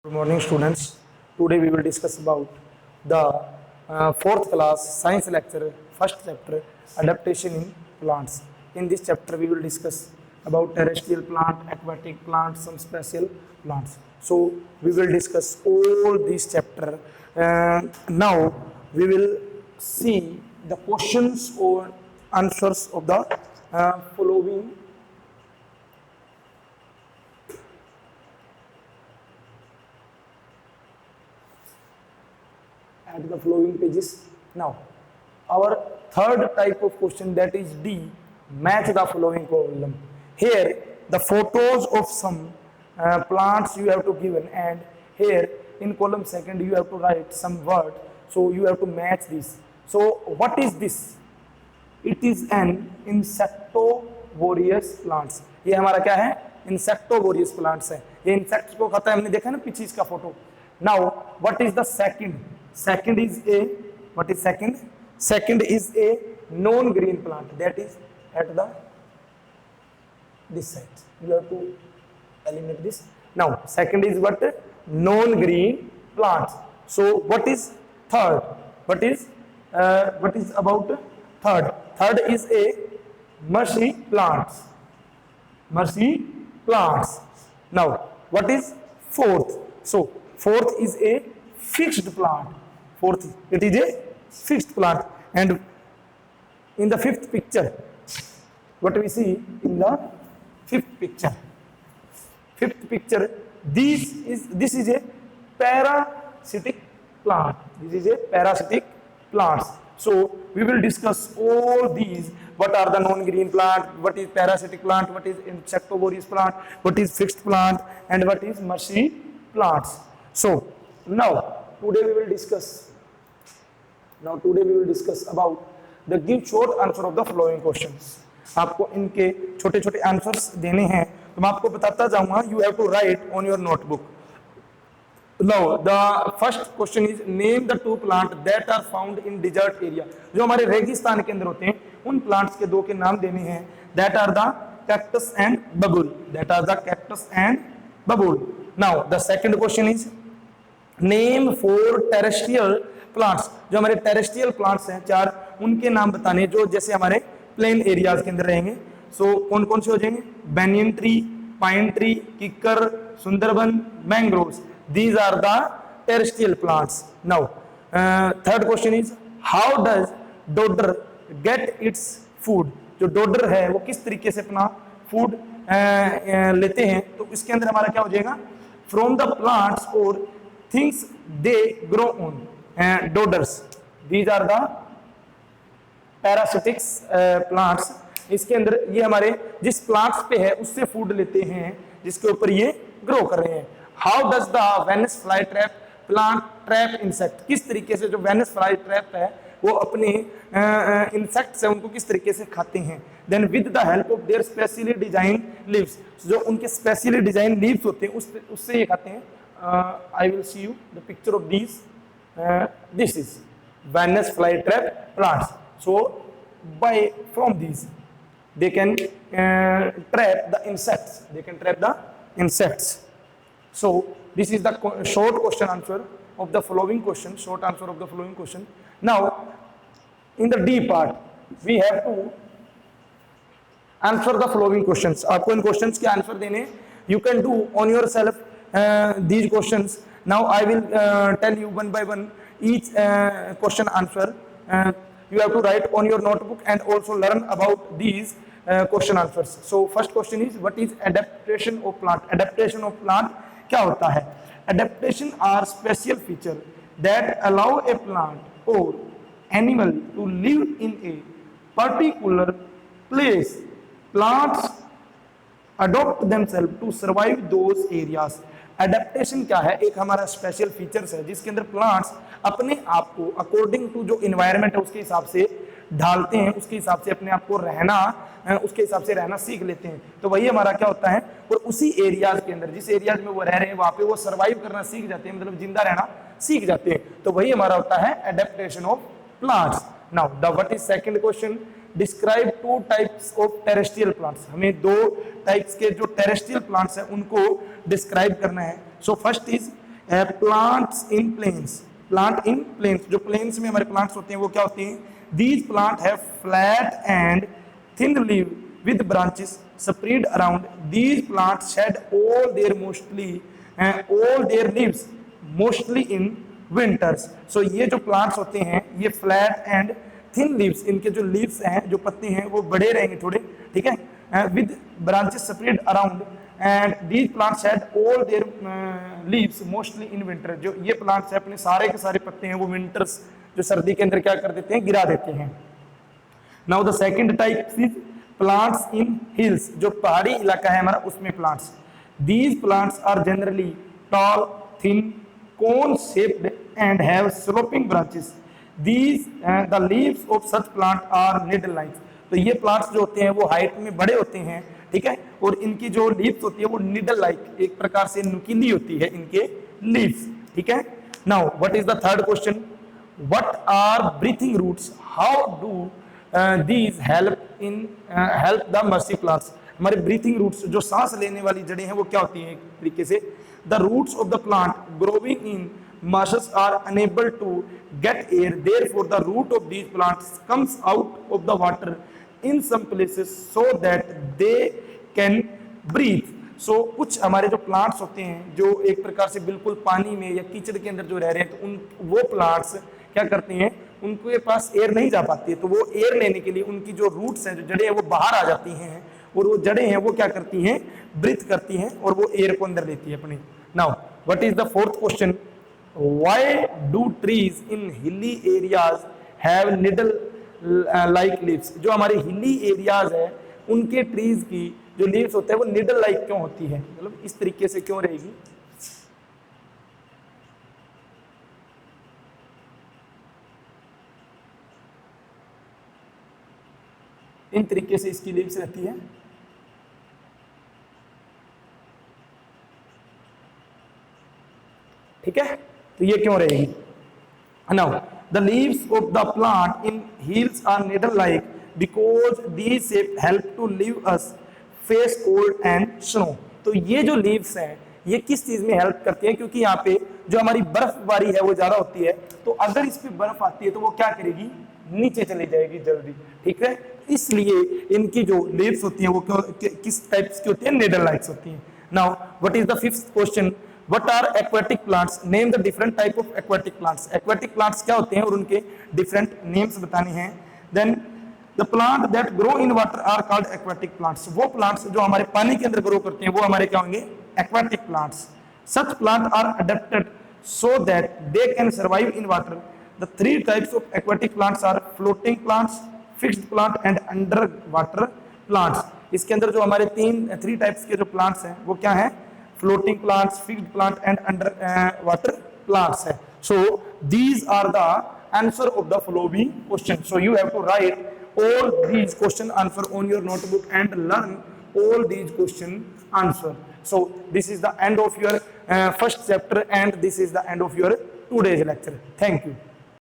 Good morning, students. Today we will discuss about the fourth class science lecture, first chapter, adaptation in plants. In this chapter, we will discuss about terrestrial plant, aquatic plants, some special plants. So we will discuss all these chapter. Now we will see the questions or answers of the following at the following pages. Now, our third type of question, that is D, match the following column. Here, the photos of some plants you have to given, and here in column second you have to write some word. So you have to match this. So what is this? It is an insectivorous plants. ये हमारा क्या है? Insectivorous plants है. ये insects को खाता है, हमने देखा ना पीछे इसका photo. Now, what is the second? Second is a, what is second? Second is a non-green plant, that is at the this side. You have to eliminate this. Now, second is what? Non-green plants. So what is third? What is about third? Third is a mercy plants. Mercy plants. Now, what is fourth? So fourth is a fixed plant. Fourth, it is a fixed plant. And in the fifth picture, what we see in the fifth picture? Fifth picture, this is a parasitic plant. This is a parasitic plant. So we will discuss all these. What are the non-green plant? What is parasitic plant? What is insectivorous plant? What is fixed plant? And what is mercy plants? So now today we will discuss about the give short answer of the following questions. आपको इनके छोटे छोटे answers देने हैं, तो मैं आपको बताता जाऊंगा. You have to write on your notebook. Now the first question is name the two plants that are found in desert area. जो हमारे रेगिस्तान के अंदर होते हैं, उन प्लांट्स के दो के नाम देने हैं. That are the cactus and bubble. That are the cactus and bubble. Now the second question is name four terrestrial plants. जो हमारे टेरेस्ट्रियल प्लांट्स हैं चार, उनके नाम बताने जो जैसे हमारे प्लेन एरियाज के अंदर रहेंगे. सो कौन कौन से हो जाएंगे? बैनियन ट्री, पाइन ट्री, किकर, Sundarban, mangroves. These are the terrestrial plants. Now third question is how does dodder get its food. जो डोडर है वो किस तरीके से अपना फूड लेते हैं, तो इसके अंदर हमारा क्या हो जाएगा? फ्रॉम द प्लांट्स और things they grow on. Doders, these are the parasitic plants. इसके अंदर ये हमारे जिस प्लांट्स पे है उससे फूड लेते हैं जिसके ऊपर ये ग्रो कर रहे हैं. How does the Venice fly trap plant trap insect. किस तरीके से जो वेनिस फ्लाई ट्रैप है वो अपने इंसेक्ट्स है उनको किस तरीके से खाते हैं. Then with the help of their specially design leaves, जो उनके स्पेशली डिजाइन लीव्स होते हैं उससे ये खाते हैं. I will see you the picture of these. This is Venus flytrap plants. So from these they can trap the insects. They can trap the insects. So this is the short question answer of the following question. Short answer of the following question. Now in the D part we have to answer the following questions. आपको इन questions के answer देने. You can do on yourself these questions. Now I will tell you one by one each question answer. You have to write on your notebook and also learn about these question answers. So first question is what is adaptation of plant. Adaptation of plant क्या होता है? Adaptation are special feature that allow a plant or animal to live in a particular place. Plants adopt themselves to survive those areas. Adaptation क्या है? एक हमारा special features है जिसके अंदर प्लांट्स अपने आप को अकॉर्डिंग टू जो इन्वायरमेंट है उसके हिसाब से ढालते हैं, उसके हिसाब से अपने आप को रहना, उसके हिसाब से रहना सीख लेते हैं. तो वही हमारा क्या होता है, और उसी एरियाज के अंदर जिस एरियाज में वो रह रहे हैं वहां पे वो सर्वाइव करना सीख जाते हैं, मतलब जिंदा रहना सीख जाते हैं. तो वही हमारा होता है adaptation of plants. Now the what is second question describe two types of terrestrial plants. हमें दो टाइप्स के जो टेरेस्ट्रियल प्लांट्स हैं उनको डिस्क्राइब करना है. So first is plants in plains, plant in plains, जो प्लेन्स में हमारे प्लांट्स होते हैं वो क्या होते हैं? These plant have flat and thin leave with branches spread around. These plants shed all their leaves mostly in winters. So ये जो plants होते हैं ये flat and thin leaves, इनके जो leaves हैं, जो पत्ते हैं वो बड़े रहेंगे थोड़े, ठीक है, with branches spread around and these plants shed all their leaves mostly in winter. जो ये plants है अपने सारे के सारे पत्ते हैं वो winters, जो सर्दी के अंदर क्या कर देते हैं? गिरा देते हैं. Now the second type is plants in hills, जो पहाड़ी इलाका है हमारा उसमें plants. These plants are generally tall, thin, cone shaped and have sloping branches. These the leaves of such plant are needle like. तो ये plants जो होते हैं वो हाइट में बड़े होते हैं, ठीक है, और इनकी जो leaves होती है वो needle like, एक प्रकार से नुकीली होती है इनके leaves, ठीक है. Now what is the third question? What are breathing roots? How do these help the mercy plants? हमारे breathing roots जो सांस लेने वाली जड़ें हैं वो क्या होती हैं? एक तरीके से the roots of the plant growing in marshes are unable to get air, therefore the root of these plants comes out of the water in some places so that they can breathe. So कुछ हमारे जो plants होते हैं जो एक प्रकार से बिल्कुल पानी में या कीचड़ के अंदर जो रह रहे हैं, तो उन वो प्लांट्स क्या करते हैं? उनके पास एयर नहीं जा पाती है, तो वो एयर लेने के लिए उनकी जो रूट्स हैं, जो जड़ें हैं वो बाहर आ जाती हैं, और वो जड़ें हैं वो क्या करती हैं? ब्रीथ करती हैं और वो एयर को अंदर लेती है अपनी. Now what is the fourth question? Why do trees in hilly areas have needle like leaves? जो हमारे हिली एरियाज है उनके ट्रीज की जो लीव्स होते हैं वो निडल लाइक क्यों होती है? मतलब इस तरीके से क्यों रहेगी? इन तरीके से इसकी लीव्स रहती है. ठीक है, तो ये क्यों रहेगी? Now the leaves of the plant in hills are needle like because these shape help to leave us face cold and snow. तो ये जो लीव्स हैं ये किस चीज में हेल्प करती हैं? क्योंकि यहाँ पे जो हमारी बर्फबारी है वो ज्यादा होती है, तो अगर इस पे बर्फ आती है तो वो क्या करेगी? नीचे चली जाएगी जल्दी, ठीक है. इसलिए इनकी जो लीव्स होती हैं वो किस टाइप्स की होती है? निडल लाइक्स होती हैं. Now what is the fifth question? What are aquatic plants? Name the different type of aquatic plants. Aquatic plants क्या होते हैं और उनके डिफरेंट नेम्स बताने हैं. Then the plant that grow in water are called aquatic plants. वो plants जो हमारे पानी के अंदर ग्रो करते हैं वो हमारे क्या होंगे? Aquatic plants. Such plant are adapted so that they can survive in water. The three types of aquatic plants are floating plants, fixed plant and underwater plants. इसके अंदर जो हमारे थ्री टाइप्स के जो प्लांट्स हैं वो क्या हैं? Floating plants, fixed plant and under water plants है. So these are the answer of the following question. So you have to write all these question answer on your notebook and learn all these question answer. So this is the end of your first chapter and this is the end of your today's lecture. Thank you.